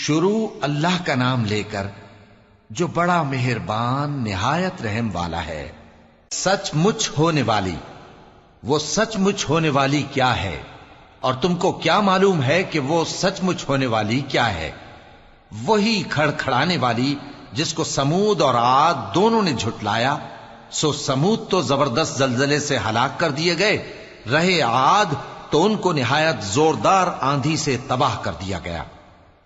شروع اللہ کا نام لے کر جو بڑا مہربان نہایت رحم والا ہے۔ سچ مچ ہونے والی، وہ سچ مچ ہونے والی کیا ہے؟ اور تم کو کیا معلوم ہے کہ وہ سچ مچ ہونے والی کیا ہے؟ وہی کھڑکھڑانے والی جس کو سمود اور عاد دونوں نے جھٹلایا۔ سو سمود تو زبردست زلزلے سے ہلاک کر دیے گئے، رہے عاد تو ان کو نہایت زوردار آندھی سے تباہ کر دیا گیا۔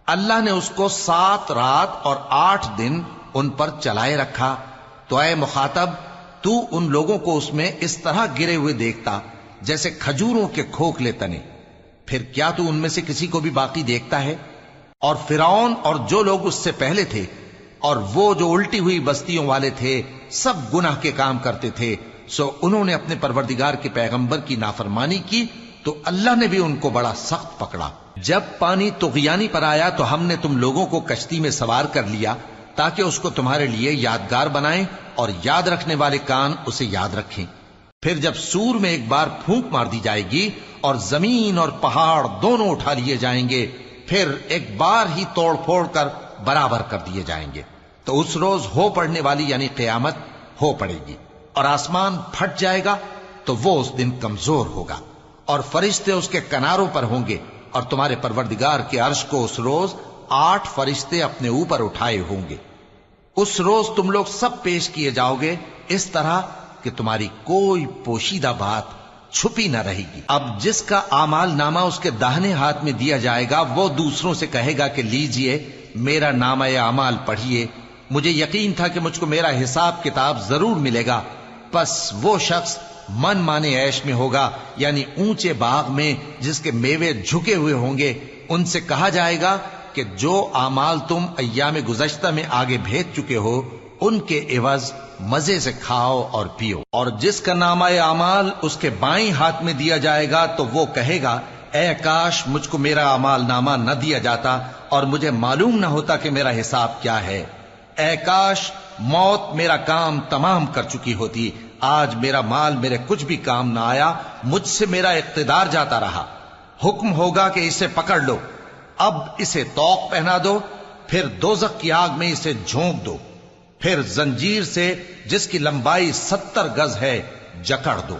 اللہ نے اس کو 7 رات اور 8 دن ان پر چلائے رکھا، تو اے مخاطب تو ان لوگوں کو اس میں اس طرح گرے ہوئے دیکھتا جیسے کھجوروں کے کھوکھلے تنے، پھر کیا تو ان میں سے کسی کو بھی باقی دیکھتا ہے؟ اور فرعون اور جو لوگ اس سے پہلے تھے اور وہ جو الٹی ہوئی بستیوں والے تھے سب گناہ کے کام کرتے تھے، سو انہوں نے اپنے پروردگار کے پیغمبر کی نافرمانی کی تو اللہ نے بھی ان کو بڑا سخت پکڑا۔ جب پانی طغیانی پر آیا تو ہم نے تم لوگوں کو کشتی میں سوار کر لیا تاکہ اس کو تمہارے لیے یادگار بنائیں اور یاد رکھنے والے کان اسے یاد رکھیں۔ پھر جب سور میں ایک بار پھونک مار دی جائے گی اور زمین اور پہاڑ دونوں اٹھا لیے جائیں گے، پھر ایک بار ہی توڑ پھوڑ کر برابر کر دیے جائیں گے، تو اس روز ہو پڑنے والی یعنی قیامت ہو پڑے گی، اور آسمان پھٹ جائے گا تو وہ اس دن کمزور ہوگا، اور فرشتے اس کے کناروں پر ہوں گے، اور تمہارے پروردگار کے عرش کو اس روز 8 فرشتے اپنے اوپر اٹھائے ہوں گے۔ اس روز تم لوگ سب پیش کیے جاؤ گے اس طرح کہ تمہاری کوئی پوشیدہ بات چھپی نہ رہے گی۔ اب جس کا اعمال نامہ اس کے داہنے ہاتھ میں دیا جائے گا وہ دوسروں سے کہے گا کہ لیجئے میرا نامہ اعمال پڑھیے، مجھے یقین تھا کہ مجھ کو میرا حساب کتاب ضرور ملے گا۔ پس وہ شخص من مانے عیش میں ہوگا، یعنی اونچے باغ میں جس کے میوے جھکے ہوئے ہوں گے۔ ان سے کہا جائے گا کہ جو اعمال تم ایام گزشتہ میں آگے بھیج چکے ہو ان کے عوض مزے سے کھاؤ اور پیو۔ اور جس کا نامہ اعمال اس کے بائیں ہاتھ میں دیا جائے گا تو وہ کہے گا اے کاش مجھ کو میرا اعمال نامہ نہ دیا جاتا اور مجھے معلوم نہ ہوتا کہ میرا حساب کیا ہے۔ اے کاش موت میرا کام تمام کر چکی ہوتی، آج میرا مال میرے کچھ بھی کام نہ آیا، مجھ سے میرا اقتدار جاتا رہا۔ حکم ہوگا کہ اسے پکڑ لو، اب اسے طوق پہنا دو، پھر دوزخ کی آگ میں اسے جھونک دو، پھر زنجیر سے جس کی لمبائی 70 گز ہے جکڑ دو۔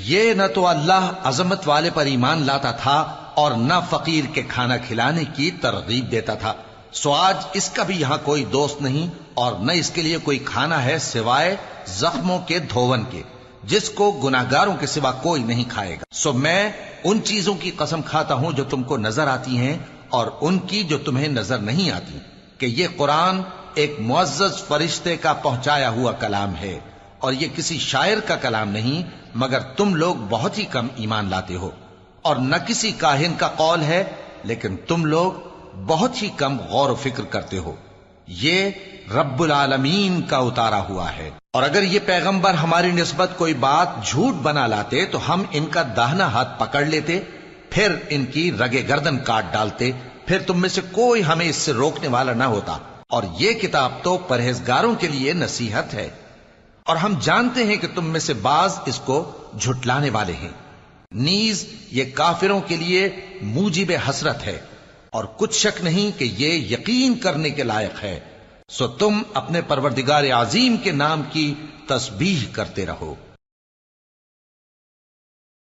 یہ نہ تو اللہ عظمت والے پر ایمان لاتا تھا اور نہ فقیر کے کھانا کھلانے کی ترغیب دیتا تھا، سو آج اس کا بھی یہاں کوئی دوست نہیں اور نہ اس کے لیے کوئی کھانا ہے سوائے زخموں کے دھون کے، جس کو گناہگاروں کے سوا کوئی نہیں کھائے گا۔ سو میں ان چیزوں کی قسم کھاتا ہوں جو تم کو نظر آتی ہیں اور ان کی جو تمہیں نظر نہیں آتی، کہ یہ قرآن ایک معزز فرشتے کا پہنچایا ہوا کلام ہے، اور یہ کسی شاعر کا کلام نہیں، مگر تم لوگ بہت ہی کم ایمان لاتے ہو، اور نہ کسی کاہن کا قول ہے، لیکن تم لوگ بہت ہی کم غور و فکر کرتے ہو۔ یہ رب العالمین کا اتارا ہوا ہے۔ اور اگر یہ پیغمبر ہماری نسبت کوئی بات جھوٹ بنا لاتے تو ہم ان کا داہنا ہاتھ پکڑ لیتے، پھر ان کی رگے گردن کاٹ ڈالتے، پھر تم میں سے کوئی ہمیں اس سے روکنے والا نہ ہوتا۔ اور یہ کتاب تو پرہیزگاروں کے لیے نصیحت ہے، اور ہم جانتے ہیں کہ تم میں سے بعض اس کو جھٹلانے والے ہیں۔ نیز یہ کافروں کے لیے موجب حسرت ہے، اور کچھ شک نہیں کہ یہ یقین کرنے کے لائق ہے۔ سو تم اپنے پروردگار عظیم کے نام کی تسبیح کرتے رہو۔